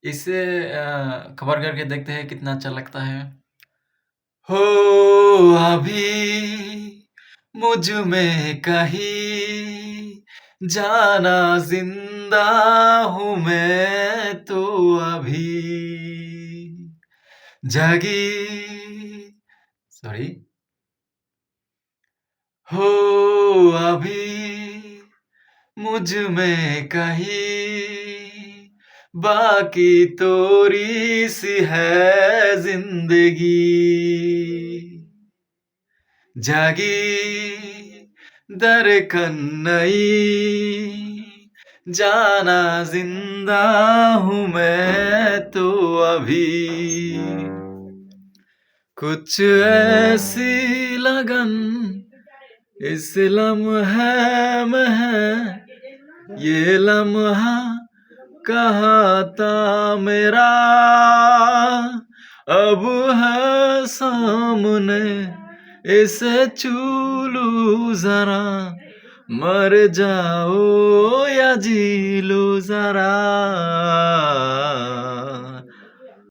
इसे कवर करके देखते हैं कितना अच्छा लगता है। हो अभी मुझ में कहीं जाना जिंदा हूँ मैं तो अभी जागी सॉरी हो अभी मुझ में कहीं बाकी थोड़ी सी है जिंदगी जागी धड़कन नई जाना जिंदा हूँ मैं तो अभी कुछ ऐसी लगन इस लम्हे में है ये लम्हा कहाँ था मेरा अब है सामने इसे छू लूं जरा मर जाओ या जी लो जरा